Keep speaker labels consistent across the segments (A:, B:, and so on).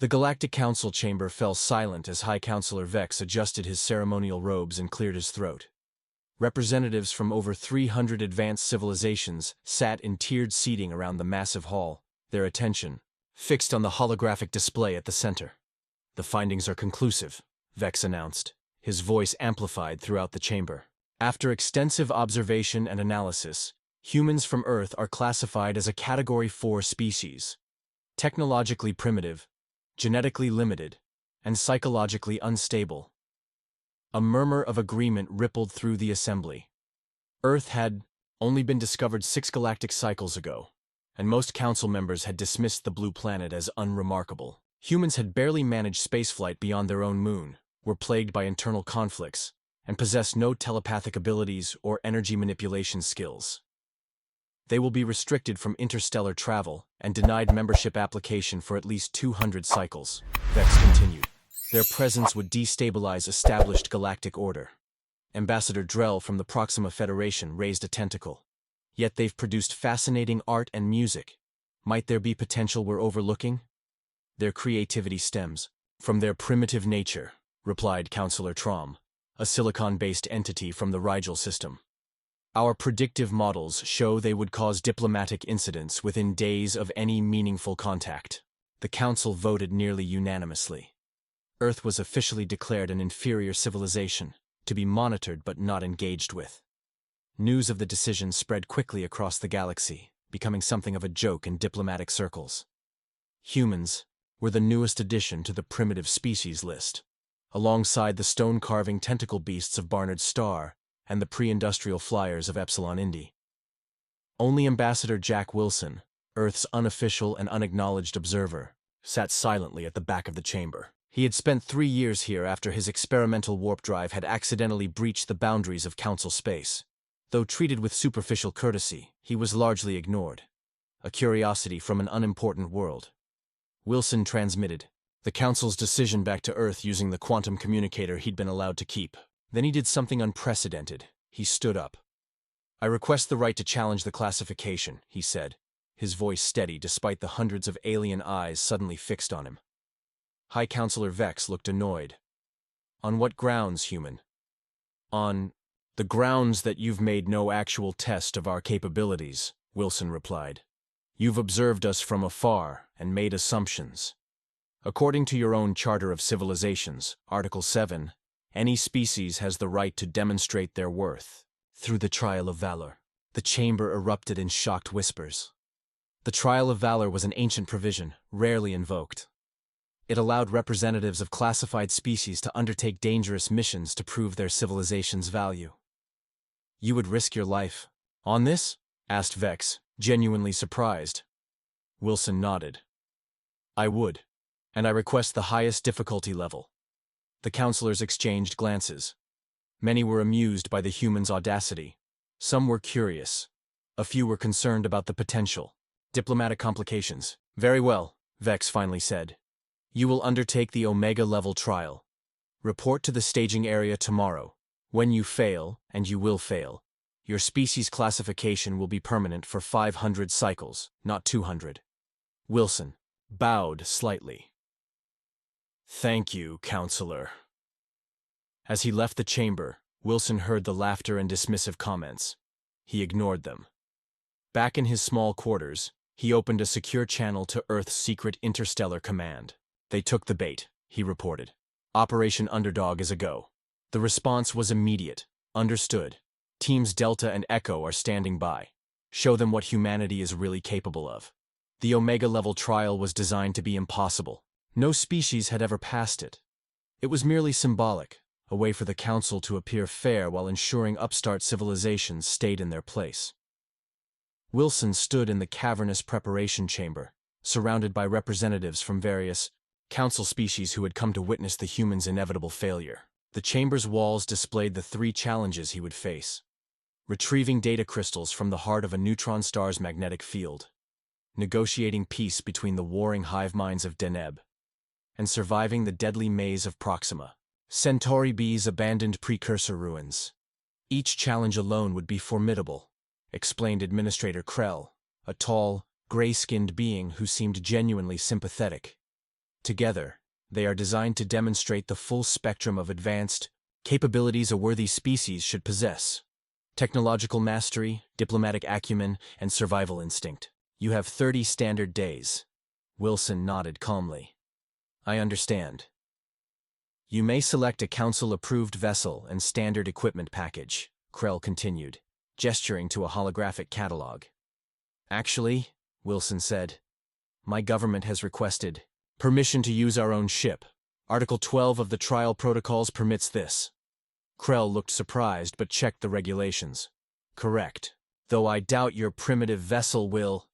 A: The Galactic Council chamber fell silent as High Counselor Vex adjusted his ceremonial robes and cleared his throat. Representatives from over 300 advanced civilizations sat in tiered seating around the massive hall, their attention fixed on the holographic display at the center. "The findings are conclusive," Vex announced, his voice amplified throughout the chamber. "After extensive observation and analysis, humans from Earth are classified as a Category 4 species, technologically primitive, genetically limited, and psychologically unstable." A murmur of agreement rippled through the assembly. Earth had only been discovered 6 galactic cycles ago, and most council members had dismissed the blue planet as unremarkable. Humans had barely managed spaceflight beyond their own moon, were plagued by internal conflicts, and possessed no telepathic abilities or energy manipulation skills. They will be restricted from interstellar travel and denied membership application for at least 200 cycles, Vex continued. Their presence would destabilize established galactic order. Ambassador Drell from the Proxima Federation raised a tentacle. "Yet they've produced fascinating art and music. Might there be potential we're overlooking?" "Their creativity stems from their primitive nature," replied Counselor Trom, a silicon-based entity from the Rigel system. "Our predictive models show they would cause diplomatic incidents within days of any meaningful contact." The Council voted nearly unanimously. Earth was officially declared an inferior civilization, to be monitored but not engaged with. News of the decision spread quickly across the galaxy, becoming something of a joke in diplomatic circles. Humans were the newest addition to the primitive species list, alongside the stone-carving tentacle beasts of Barnard Star and the pre-industrial flyers of Epsilon Indi. Only Ambassador Jack Wilson, Earth's unofficial and unacknowledged observer, sat silently at the back of the chamber. He had spent 3 years here after his experimental warp drive had accidentally breached the boundaries of Council space. Though treated with superficial courtesy, he was largely ignored. A curiosity from an unimportant world. Wilson transmitted the Council's decision back to Earth using the quantum communicator he'd been allowed to keep. Then he did something unprecedented. He stood up. "I request the right to challenge the classification," he said, his voice steady despite the hundreds of alien eyes suddenly fixed on him. High Counselor Vex looked annoyed. "On what grounds, human?" "On the grounds that you've made no actual test of our capabilities," Wilson replied. "You've observed us from afar and made assumptions. According to your own Charter of Civilizations, Article 7, any species has the right to demonstrate their worth through the trial of valor." The chamber erupted in shocked whispers. The trial of valor was an ancient provision, rarely invoked. It allowed representatives of classified species to undertake dangerous missions to prove their civilization's value. "You would risk your life on this?" asked Vex, genuinely surprised. Wilson nodded. "I would, and I request the highest difficulty level." The counselors exchanged glances. Many were amused by the human's audacity. Some were curious. A few were concerned about the potential diplomatic complications. "Very well," Vex finally said. "You will undertake the Omega-level trial. Report to the staging area tomorrow. When you fail, and you will fail, your species classification will be permanent for 500 cycles, not 200. Wilson bowed slightly. "Thank you, Counselor." As he left the chamber, Wilson heard the laughter and dismissive comments. He ignored them. Back in his small quarters, he opened a secure channel to Earth's secret interstellar command. "They took the bait," he reported. "Operation Underdog is a go." The response was immediate. "Understood. Teams Delta and Echo are standing by. Show them what humanity is really capable of." The Omega-level trial was designed to be impossible. No species had ever passed it. It was merely symbolic, a way for the Council to appear fair while ensuring upstart civilizations stayed in their place. Wilson stood in the cavernous preparation chamber, surrounded by representatives from various Council species who had come to witness the humans' inevitable failure. The chamber's walls displayed the 3 challenges he would face: retrieving data crystals from the heart of a neutron star's magnetic field, negotiating peace between the warring hive minds of Deneb, and surviving the deadly maze of Proxima, Centauri B's abandoned precursor ruins. Each challenge alone would be formidable, explained Administrator Krell, a tall, gray-skinned being who seemed genuinely sympathetic. Together, they are designed to demonstrate the full spectrum of advanced capabilities a worthy species should possess. Technological mastery, diplomatic acumen, and survival instinct. You have 30 standard days. Wilson nodded calmly. I understand. You may select a council-approved vessel and standard equipment package, Krell continued, gesturing to a holographic catalog. Actually, Wilson said, my government has requested permission to use our own ship. Article 12 of the trial protocols permits this. Krell looked surprised but checked the regulations. Correct. Though I doubt your primitive vessel will.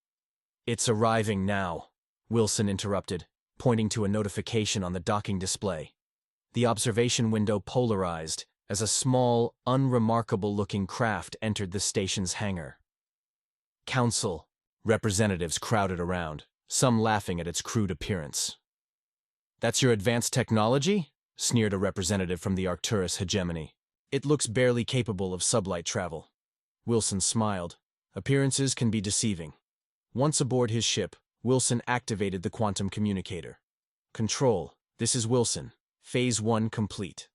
A: It's arriving now, Wilson interrupted, pointing to a notification on the docking display. The observation window polarized as a small, unremarkable-looking craft entered the station's hangar. Council. Representatives crowded around, some laughing at its crude appearance. That's your advanced technology? Sneered a representative from the Arcturus hegemony. It looks barely capable of sublight travel. Wilson smiled. Appearances can be deceiving. Once aboard his ship, Wilson activated the quantum communicator. Control, this is Wilson. Phase 1 complete.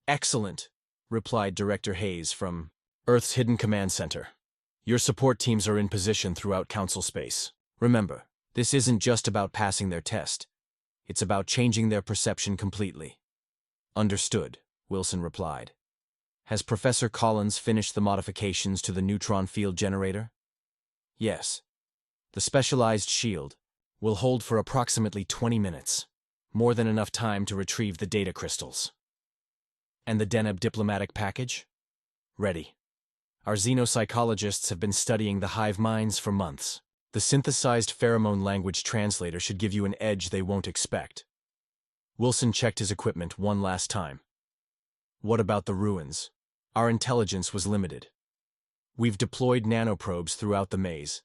A: Excellent, replied Director Hayes from Earth's Hidden Command Center. Your support teams are in position throughout Council space. Remember, this isn't just about passing their test. It's about changing their perception completely. Understood, Wilson replied. Has Professor Collins finished the modifications to the neutron field generator? Yes. The specialized shield will hold for approximately 20 minutes. More than enough time to retrieve the data crystals. And the Deneb diplomatic package? Ready. Our xenopsychologists have been studying the hive minds for months. The synthesized pheromone language translator should give you an edge they won't expect. Wilson checked his equipment one last time. What about the ruins? Our intelligence was limited. We've deployed nanoprobes throughout the maze.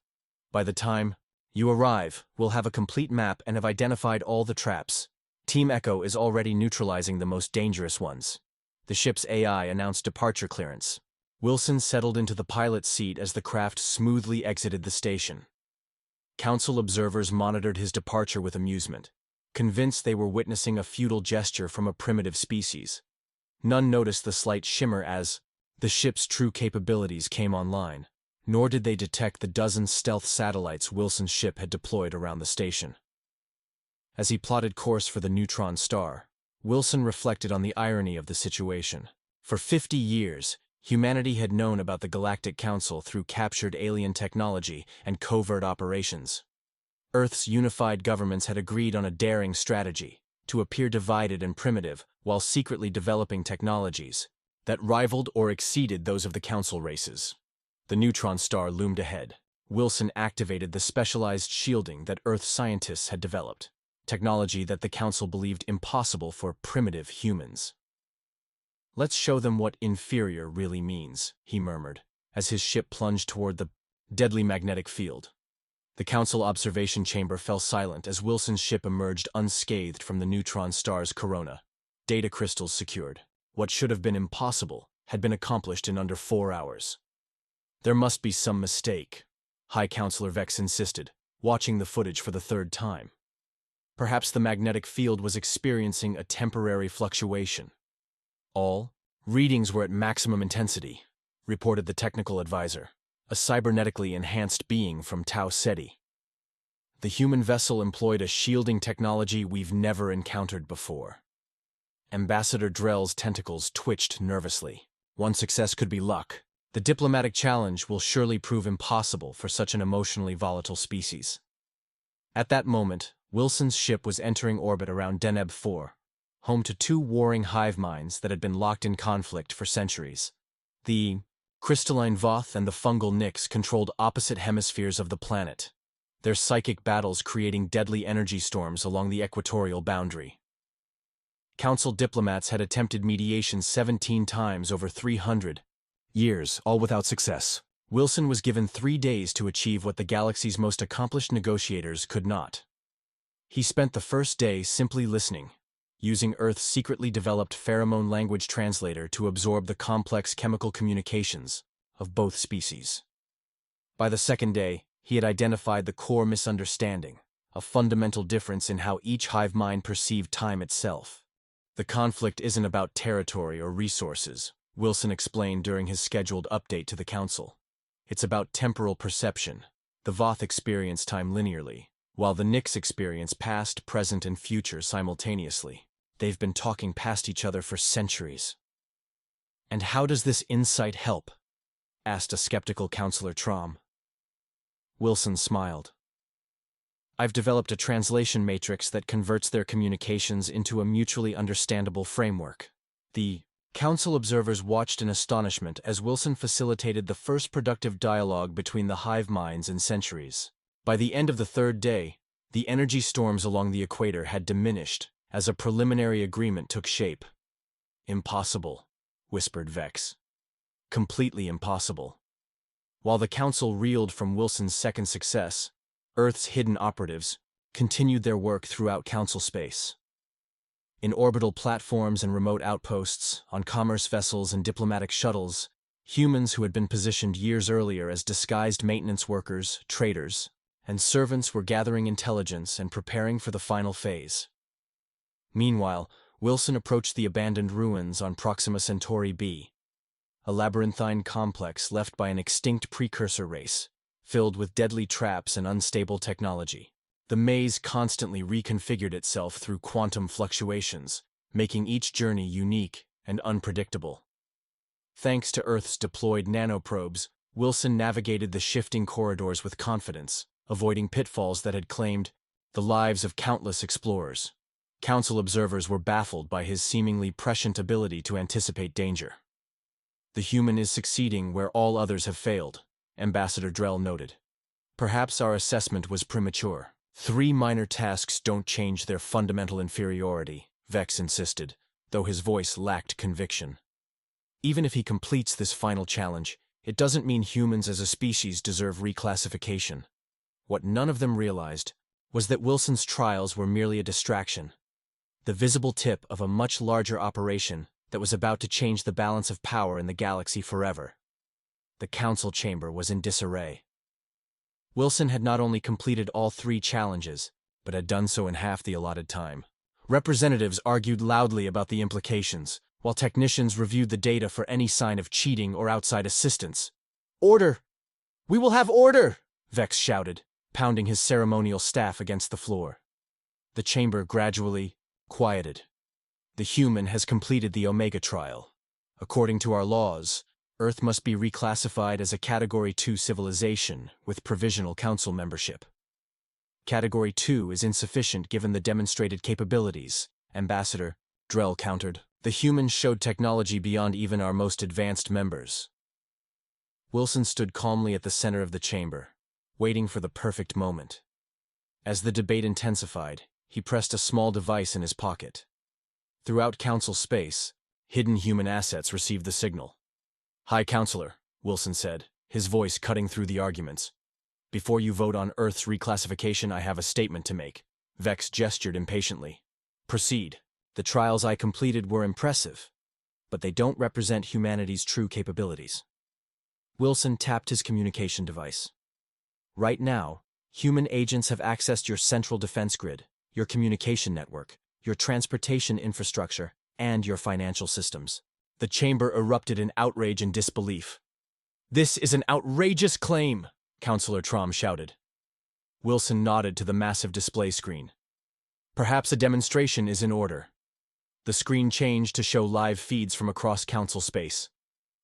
A: By the time you arrive, we'll have a complete map and have identified all the traps. Team Echo is already neutralizing the most dangerous ones. The ship's AI announced departure clearance. Wilson settled into the pilot's seat as the craft smoothly exited the station. Council observers monitored his departure with amusement, convinced they were witnessing a feudal gesture from a primitive species. None noticed the slight shimmer as the ship's true capabilities came online, nor did they detect the dozen stealth satellites Wilson's ship had deployed around the station. As he plotted course for the neutron star, Wilson reflected on the irony of the situation. For 50 years, humanity had known about the Galactic Council through captured alien technology and covert operations. Earth's unified governments had agreed on a daring strategy to appear divided and primitive while secretly developing technologies that rivaled or exceeded those of the Council races. The neutron star loomed ahead. Wilson activated the specialized shielding that Earth scientists had developed, technology that the Council believed impossible for primitive humans. Let's show them what inferior really means, he murmured, as his ship plunged toward the deadly magnetic field. The Council observation chamber fell silent as Wilson's ship emerged unscathed from the neutron star's corona. Data crystals secured. What should have been impossible had been accomplished in under 4 hours. There must be some mistake, High Counselor Vex insisted, watching the footage for the 3rd time. Perhaps the magnetic field was experiencing a temporary fluctuation. All readings were at maximum intensity, reported the technical advisor, a cybernetically enhanced being from Tau Ceti. The human vessel employed a shielding technology we've never encountered before. Ambassador Drell's tentacles twitched nervously. One success could be luck. The diplomatic challenge will surely prove impossible for such an emotionally volatile species. At that moment, Wilson's ship was entering orbit around Deneb 4, home to 2 warring hive minds that had been locked in conflict for centuries. The crystalline Voth and the fungal Nyx controlled opposite hemispheres of the planet, their psychic battles creating deadly energy storms along the equatorial boundary. Council diplomats had attempted mediation 17 times over 300 years, all without success. Wilson was given 3 days to achieve what the galaxy's most accomplished negotiators could not. He spent the first day simply listening, using Earth's secretly developed pheromone language translator to absorb the complex chemical communications of both species. By the second day, he had identified the core misunderstanding, a fundamental difference in how each hive mind perceived time itself. The conflict isn't about territory or resources, Wilson explained during his scheduled update to the Council. It's about temporal perception. The Voth experience time linearly, while the Nyx experience past, present, and future simultaneously. They've been talking past each other for centuries. And how does this insight help? Asked a skeptical Counselor Trom. Wilson smiled. I've developed a translation matrix that converts their communications into a mutually understandable framework. The Council observers watched in astonishment as Wilson facilitated the first productive dialogue between the hive minds in centuries. By the end of the third day, the energy storms along the equator had diminished as a preliminary agreement took shape. Impossible, whispered Vex. Completely impossible. While the Council reeled from Wilson's second success, Earth's hidden operatives continued their work throughout Council space. In orbital platforms and remote outposts, on commerce vessels and diplomatic shuttles, humans who had been positioned years earlier as disguised maintenance workers, traders, and servants were gathering intelligence and preparing for the final phase. Meanwhile, Wilson approached the abandoned ruins on Proxima Centauri B, a labyrinthine complex left by an extinct precursor race, filled with deadly traps and unstable technology. The maze constantly reconfigured itself through quantum fluctuations, making each journey unique and unpredictable. Thanks to Earth's deployed nanoprobes, Wilson navigated the shifting corridors with confidence, avoiding pitfalls that had claimed the lives of countless explorers. Council observers were baffled by his seemingly prescient ability to anticipate danger. The human is succeeding where all others have failed, Ambassador Drell noted. Perhaps our assessment was premature. 3 minor tasks don't change their fundamental inferiority, Vex insisted, though his voice lacked conviction. Even if he completes this final challenge, it doesn't mean humans as a species deserve reclassification. What none of them realized was that Wilson's trials were merely a distraction, the visible tip of a much larger operation that was about to change the balance of power in the galaxy forever. The Council chamber was in disarray. Wilson had not only completed all 3 challenges, but had done so in half the allotted time. Representatives argued loudly about the implications, while technicians reviewed the data for any sign of cheating or outside assistance. "Order! We will have order!" Vex shouted, pounding his ceremonial staff against the floor. The chamber gradually quieted. The human has completed the Omega trial. According to our laws, Earth must be reclassified as a Category 2 civilization with provisional council membership. Category 2 is insufficient given the demonstrated capabilities, Ambassador Drell countered. The humans showed technology beyond even our most advanced members. Wilson stood calmly at the center of the chamber, waiting for the perfect moment. As the debate intensified, he pressed a small device in his pocket. Throughout Council space, hidden human assets received the signal. "High Counselor," Wilson said, his voice cutting through the arguments. "Before you vote on Earth's reclassification, I have a statement to make." Vex gestured impatiently. "Proceed. The trials I completed were impressive, but they don't represent humanity's true capabilities." Wilson tapped his communication device. "Right now, human agents have accessed your central defense grid, your communication network, your transportation infrastructure, and your financial systems." The chamber erupted in outrage and disbelief. "This is an outrageous claim," Counselor Trom shouted. Wilson nodded to the massive display screen. "Perhaps a demonstration is in order." The screen changed to show live feeds from across Council space.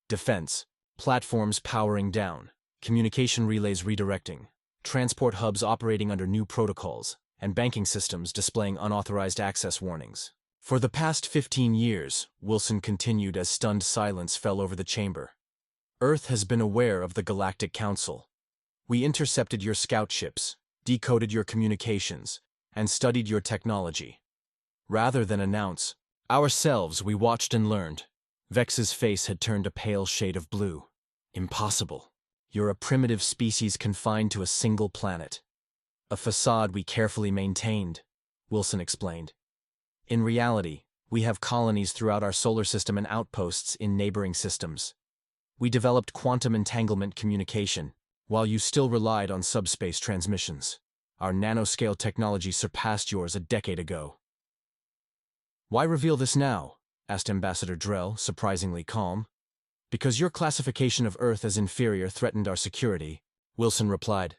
A: Defense, platforms powering down, communication relays redirecting, transport hubs operating under new protocols, and banking systems displaying unauthorized access warnings. "For the past 15 years, Wilson continued as stunned silence fell over the chamber. "Earth has been aware of the Galactic Council. We intercepted your scout ships, decoded your communications, and studied your technology. Rather than announce, ourselves we watched and learned." Vex's face had turned a pale shade of blue. "Impossible. You're a primitive species confined to a single planet." "A facade we carefully maintained," Wilson explained. "In reality, we have colonies throughout our solar system and outposts in neighboring systems. We developed quantum entanglement communication, while you still relied on subspace transmissions." Our nanoscale technology surpassed yours a decade ago. Why reveal this now? Asked Ambassador Drell, surprisingly calm. Because your classification of Earth as inferior threatened our security, Wilson replied.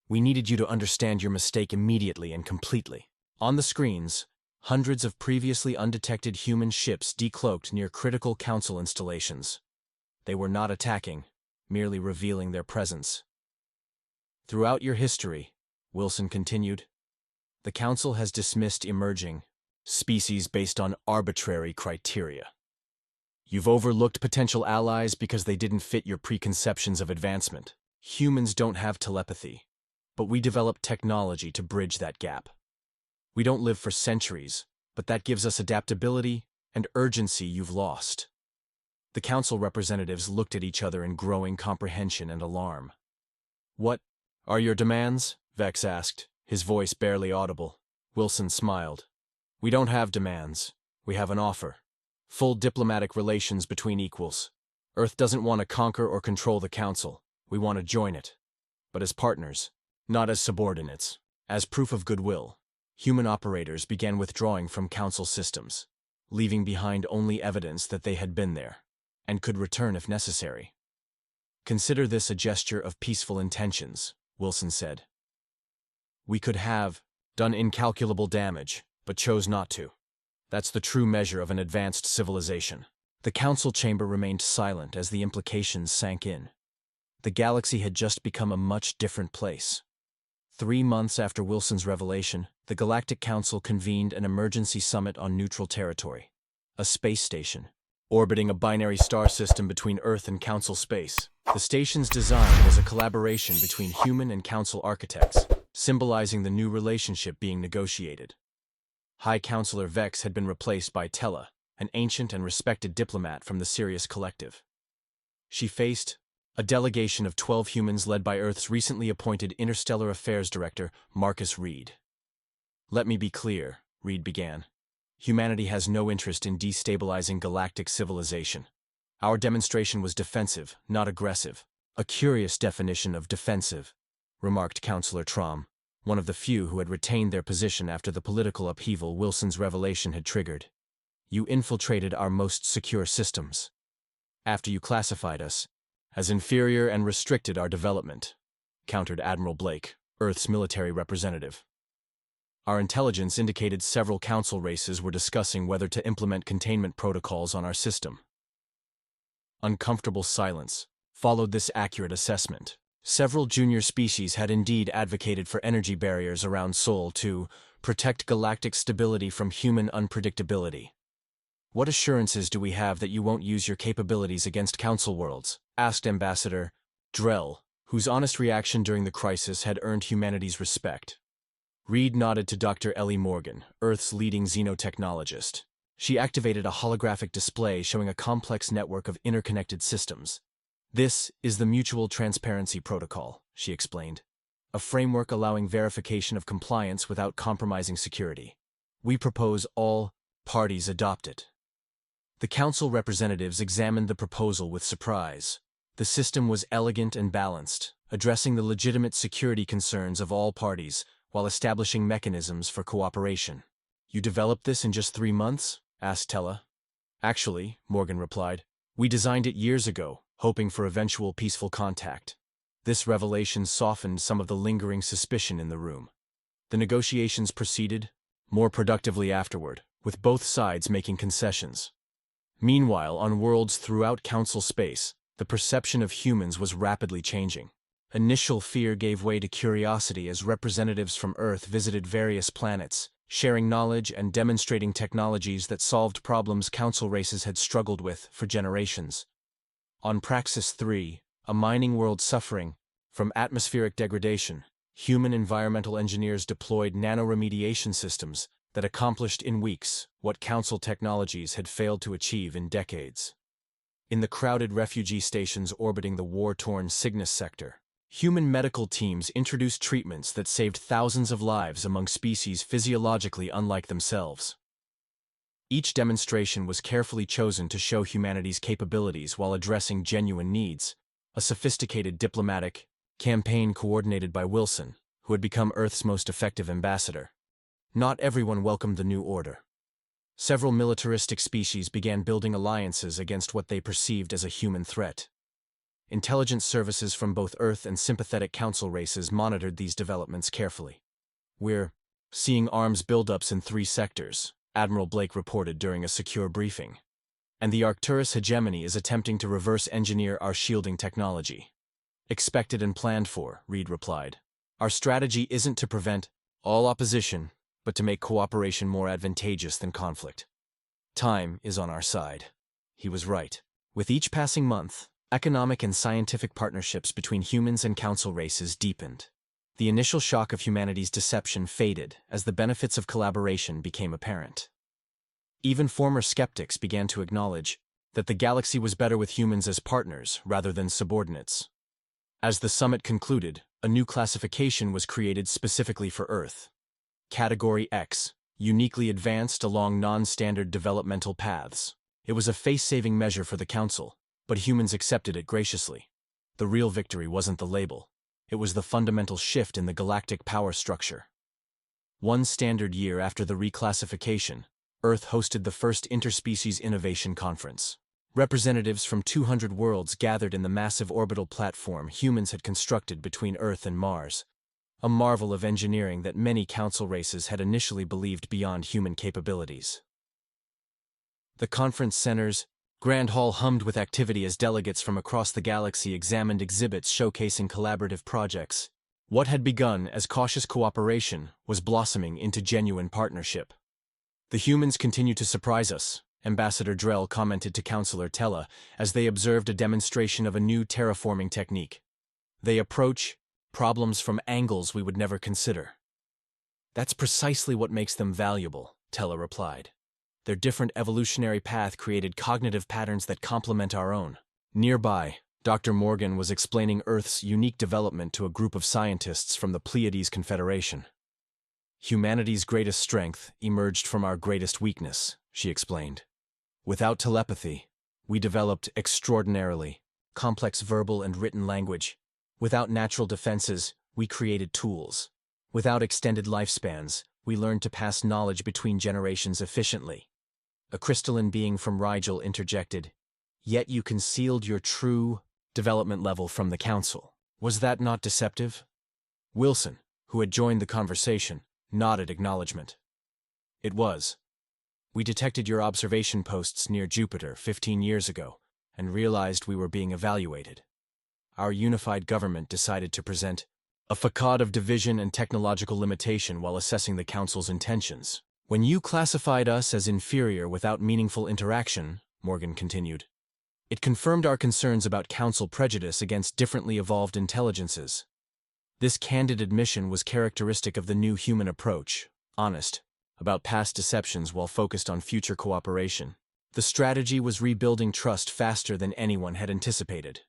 A: We needed you to understand your mistake immediately and completely. On the screens, hundreds of previously undetected human ships decloaked near critical Council installations. They were not attacking, merely revealing their presence. Throughout your history, Wilson continued, the Council has dismissed emerging species based on arbitrary criteria. You've overlooked potential allies because they didn't fit your preconceptions of advancement. Humans don't have telepathy, but we developed technology to bridge that gap. We don't live for centuries, but that gives us adaptability and urgency you've lost. The Council representatives looked at each other in growing comprehension and alarm. What are your demands? Vex asked, his voice barely audible. Wilson smiled. We don't have demands. We have an offer. Full diplomatic relations between equals. Earth doesn't want to conquer or control the Council. We want to join it. But as partners, not as subordinates. As proof of goodwill, human operators began withdrawing from Council systems, leaving behind only evidence that they had been there, and could return if necessary. Consider this a gesture of peaceful intentions, Wilson said. We could have done incalculable damage, but chose not to. That's the true measure of an advanced civilization. The Council chamber remained silent as the implications sank in. The galaxy had just become a much different place. 3 months after Wilson's revelation, the Galactic Council convened an emergency summit on neutral territory, a space station, orbiting a binary star system between Earth and Council space. The station's design was a collaboration between human and Council architects, symbolizing the new relationship being negotiated. High Counselor Vex had been replaced by Tella, an ancient and respected diplomat from the Sirius Collective. She faced a delegation of 12 humans led by Earth's recently appointed Interstellar Affairs Director, Marcus Reed. Let me be clear, Reed began. Humanity has no interest in destabilizing galactic civilization. Our demonstration was defensive, not aggressive. A curious definition of defensive, remarked Counselor Traum, one of the few who had retained their position after the political upheaval Wilson's revelation had triggered. You infiltrated our most secure systems. After you classified us as inferior and restricted our development, countered Admiral Blake, Earth's military representative. Our intelligence indicated several Council races were discussing whether to implement containment protocols on our system. Uncomfortable silence followed this accurate assessment. Several junior species had indeed advocated for energy barriers around Sol to protect galactic stability from human unpredictability. What assurances do we have that you won't use your capabilities against Council worlds? Asked Ambassador Drell, whose honest reaction during the crisis had earned humanity's respect. Reed nodded to Dr. Ellie Morgan, Earth's leading xenotechnologist. She activated a holographic display showing a complex network of interconnected systems. This is the Mutual Transparency Protocol, she explained, a framework allowing verification of compliance without compromising security. We propose all parties adopt it. The Council representatives examined the proposal with surprise. The system was elegant and balanced, addressing the legitimate security concerns of all parties while establishing mechanisms for cooperation. You developed this in just 3 months? Asked Tella. Actually, Morgan replied, we designed it years ago, hoping for eventual peaceful contact. This revelation softened some of the lingering suspicion in the room. The negotiations proceeded, more productively afterward, with both sides making concessions. Meanwhile, on worlds throughout Council space, the perception of humans was rapidly changing. Initial fear gave way to curiosity as representatives from Earth visited various planets, sharing knowledge and demonstrating technologies that solved problems Council races had struggled with for generations. On Praxis 3, a mining world suffering from atmospheric degradation, human environmental engineers deployed nanoremediation systems that accomplished in weeks what Council technologies had failed to achieve in decades. In the crowded refugee stations orbiting the war-torn Cygnus sector, human medical teams introduced treatments that saved thousands of lives among species physiologically unlike themselves. Each demonstration was carefully chosen to show humanity's capabilities while addressing genuine needs. A sophisticated diplomatic campaign coordinated by Wilson, who had become Earth's most effective ambassador. Not everyone welcomed the new order. Several militaristic species began building alliances against what they perceived as a human threat. Intelligence services from both Earth and sympathetic council races monitored these developments carefully. "We're seeing arms buildups in 3 sectors," Admiral Blake reported during a secure briefing. "And the Arcturus hegemony is attempting to reverse engineer our shielding technology." "Expected and planned for," Reed replied. "Our strategy isn't to prevent all opposition, but to make cooperation more advantageous than conflict." Time is on our side. He was right. With each passing month, economic and scientific partnerships between humans and council races deepened. The initial shock of humanity's deception faded as the benefits of collaboration became apparent. Even former skeptics began to acknowledge that the galaxy was better with humans as partners rather than subordinates. As the summit concluded, a new classification was created specifically for Earth. Category X, uniquely advanced along non-standard developmental paths. It was a face-saving measure for the Council, but humans accepted it graciously. The real victory wasn't the label. It was the fundamental shift in the galactic power structure. 1 standard year after the reclassification, Earth hosted the first Interspecies Innovation Conference. Representatives from 200 worlds gathered in the massive orbital platform humans had constructed between Earth and Mars, a marvel of engineering that many council races had initially believed beyond human capabilities. The conference center's Grand Hall hummed with activity as delegates from across the galaxy examined exhibits showcasing collaborative projects. What had begun as cautious cooperation was blossoming into genuine partnership. "The humans continue to surprise us," Ambassador Drell commented to Counselor Tella as they observed a demonstration of a new terraforming technique. "They approach problems from angles we would never consider." "That's precisely what makes them valuable," Tella replied. "Their different evolutionary path created cognitive patterns that complement our own." Nearby, Dr. Morgan was explaining Earth's unique development to a group of scientists from the Pleiades Confederation. "Humanity's greatest strength emerged from our greatest weakness," she explained. "Without telepathy, we developed extraordinarily complex verbal and written language. Without natural defenses, we created tools. Without extended lifespans, we learned to pass knowledge between generations efficiently." A crystalline being from Rigel interjected, "Yet you concealed your true development level from the Council. Was that not deceptive?" Wilson, who had joined the conversation, nodded acknowledgement. "It was. We detected your observation posts near Jupiter 15 years ago and realized we were being evaluated. Our unified government decided to present a facade of division and technological limitation while assessing the Council's intentions. When you classified us as inferior without meaningful interaction," Morgan continued, "it confirmed our concerns about Council prejudice against differently evolved intelligences. This candid admission was characteristic of the new human approach, honest about past deceptions while focused on future cooperation. The strategy was rebuilding trust faster than anyone had anticipated."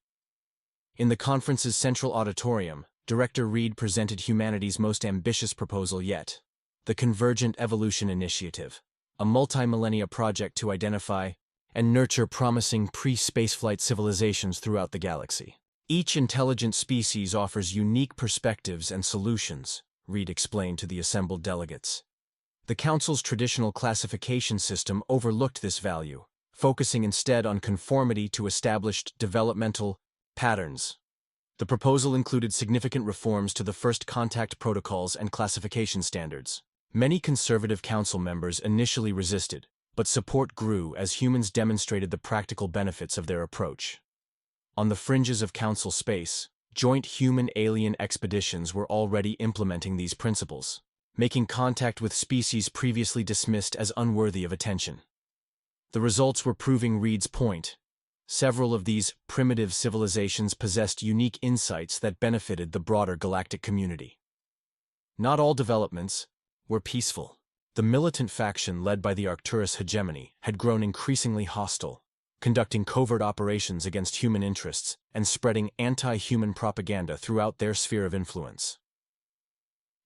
A: In the conference's central auditorium, Director Reed presented humanity's most ambitious proposal yet, the Convergent Evolution Initiative, a multi-millennia project to identify and nurture promising pre-spaceflight civilizations throughout the galaxy. "Each intelligent species offers unique perspectives and solutions," Reed explained to the assembled delegates. The Council's traditional classification system overlooked this value, focusing instead on conformity to established developmental patterns. The proposal included significant reforms to the first contact protocols and classification standards. Many conservative council members initially resisted, but support grew as humans demonstrated the practical benefits of their approach. On the fringes of council space, joint human-alien expeditions were already implementing these principles, making contact with species previously dismissed as unworthy of attention. The results were proving Reed's point. Several of these primitive civilizations possessed unique insights that benefited the broader galactic community. Not all developments were peaceful. The militant faction led by the Arcturus hegemony had grown increasingly hostile, conducting covert operations against human interests and spreading anti-human propaganda throughout their sphere of influence.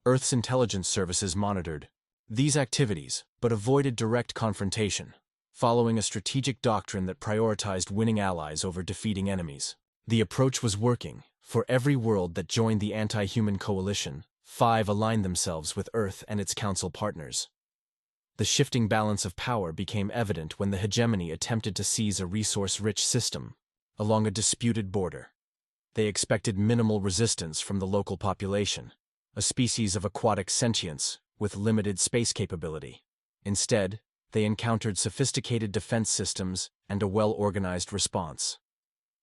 A: Earth's intelligence services monitored these activities but avoided direct confrontation, following a strategic doctrine that prioritized winning allies over defeating enemies. The approach was working. For every world that joined the anti-human coalition, 5 aligned themselves with Earth and its council partners. The shifting balance of power became evident when the hegemony attempted to seize a resource-rich system along a disputed border. They expected minimal resistance from the local population, a species of aquatic sentience with limited space capability. Instead, they encountered sophisticated defense systems and a well-organized response.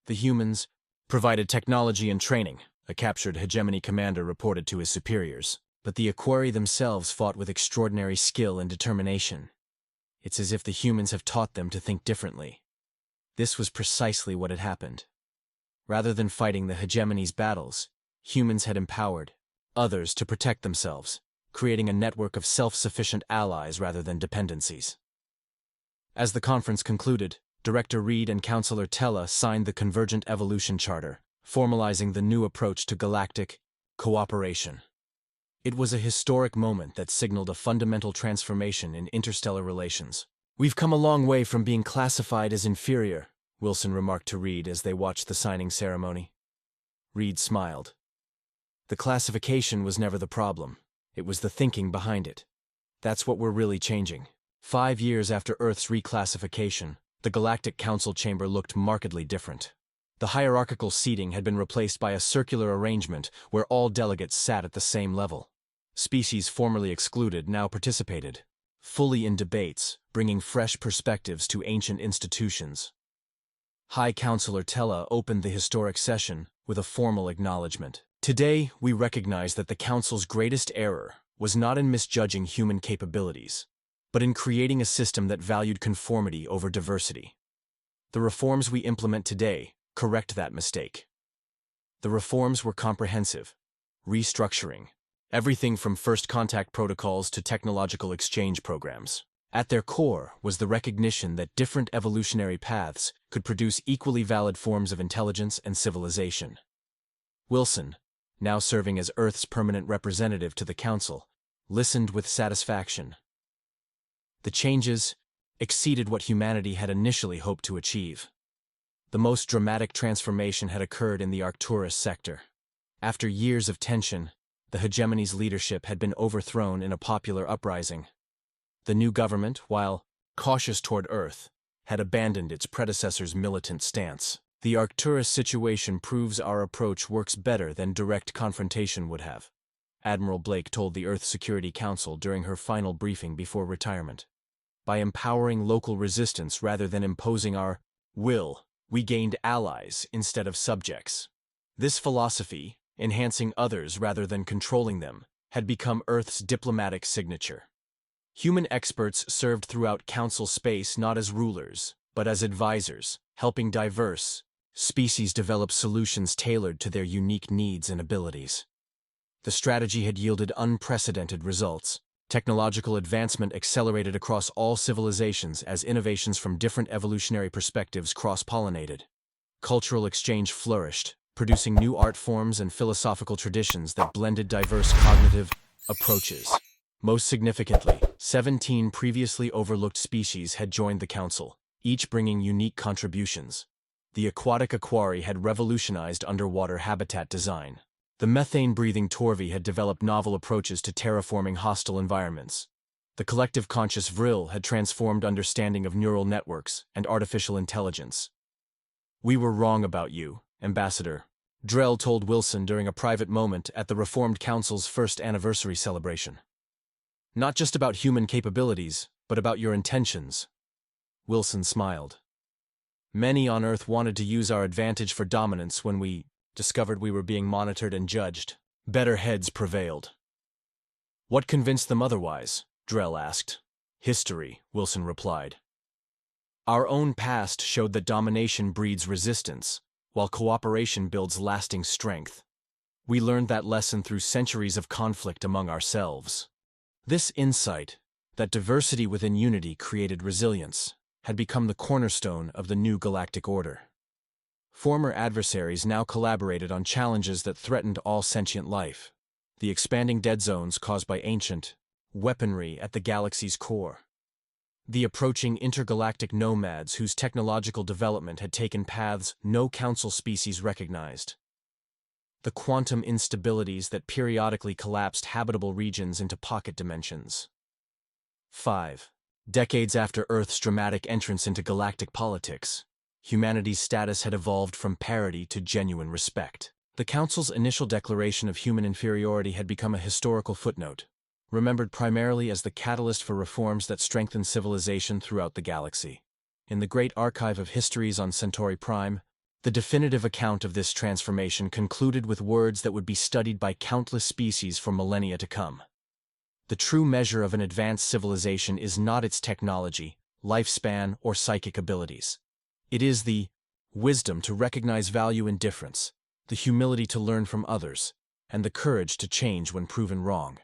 A: The humans provided technology and training, a captured hegemony commander reported to his superiors, but the Aquari themselves fought with extraordinary skill and determination. It's as if the humans have taught them to think differently. This was precisely what had happened. Rather than fighting the hegemony's battles, humans had empowered others to protect themselves, creating a network of self-sufficient allies rather than dependencies. As the conference concluded, Director Reed and Counselor Tella signed the Convergent Evolution Charter, formalizing the new approach to galactic cooperation. It was a historic moment that signaled a fundamental transformation in interstellar relations. "We've come a long way from being classified as inferior," Wilson remarked to Reed as they watched the signing ceremony. Reed smiled. "The classification was never the problem. It was the thinking behind it. That's what we're really changing." 5 years after Earth's reclassification, the Galactic Council chamber looked markedly different. The hierarchical seating had been replaced by a circular arrangement where all delegates sat at the same level. Species formerly excluded now participated, fully in debates, bringing fresh perspectives to ancient institutions. High Counselor Tella opened the historic session with a formal acknowledgement. "Today, we recognize that the Council's greatest error was not in misjudging human capabilities, but in creating a system that valued conformity over diversity. The reforms we implement today correct that mistake." The reforms were comprehensive, restructuring everything from first contact protocols to technological exchange programs. At their core was the recognition that different evolutionary paths could produce equally valid forms of intelligence and civilization. Wilson, now serving as Earth's permanent representative to the Council, listened with satisfaction. The changes exceeded what humanity had initially hoped to achieve. The most dramatic transformation had occurred in the Arcturus sector. After years of tension, the hegemony's leadership had been overthrown in a popular uprising. The new government, while cautious toward Earth, had abandoned its predecessor's militant stance. "The Arcturus situation proves our approach works better than direct confrontation would have," Admiral Blake told the Earth Security Council during her final briefing before retirement. "By empowering local resistance rather than imposing our will, we gained allies instead of subjects." This philosophy, enhancing others rather than controlling them, had become Earth's diplomatic signature. Human experts served throughout Council space not as rulers, but as advisors, helping diverse species develop solutions tailored to their unique needs and abilities. The strategy had yielded unprecedented results. Technological advancement accelerated across all civilizations as innovations from different evolutionary perspectives cross-pollinated. Cultural exchange flourished, producing new art forms and philosophical traditions that blended diverse cognitive approaches. Most significantly, 17 previously overlooked species had joined the Council, each bringing unique contributions. The aquatic Aquari had revolutionized underwater habitat design. The methane-breathing Torvi had developed novel approaches to terraforming hostile environments. The collective conscious Vril had transformed understanding of neural networks and artificial intelligence. "We were wrong about you, Ambassador," Drell told Wilson during a private moment at the Reformed Council's first anniversary celebration. "Not just about human capabilities, but about your intentions." Wilson smiled. "Many on Earth wanted to use our advantage for dominance when we discovered we were being monitored and judged. Better heads prevailed." "What convinced them otherwise?" Drell asked. "History," Wilson replied. "Our own past showed that domination breeds resistance, while cooperation builds lasting strength. We learned that lesson through centuries of conflict among ourselves." This insight, that diversity within unity created resilience, had become the cornerstone of the new galactic order. Former adversaries now collaborated on challenges that threatened all sentient life. The expanding dead zones caused by ancient weaponry at the galaxy's core. The approaching intergalactic nomads whose technological development had taken paths no Council species recognized. the quantum instabilities that periodically collapsed habitable regions into pocket dimensions. 5. Decades after Earth's dramatic entrance into galactic politics, humanity's status had evolved from parity to genuine respect. The Council's initial declaration of human inferiority had become a historical footnote, remembered primarily as the catalyst for reforms that strengthened civilization throughout the galaxy. In the Great Archive of Histories on Centauri Prime, the definitive account of this transformation concluded with words that would be studied by countless species for millennia to come. The true measure of an advanced civilization is not its technology, lifespan, or psychic abilities. It is the wisdom to recognize value in difference, the humility to learn from others, and the courage to change when proven wrong.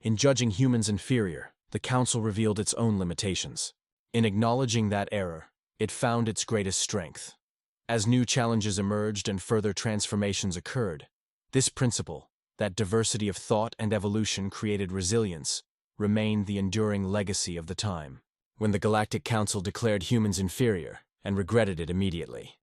A: In judging humans inferior, the Council revealed its own limitations. In acknowledging that error, it found its greatest strength. As new challenges emerged and further transformations occurred, this principle, that diversity of thought and evolution created resilience, remained the enduring legacy of the time. When the Galactic Council declared humans inferior, and regretted it immediately,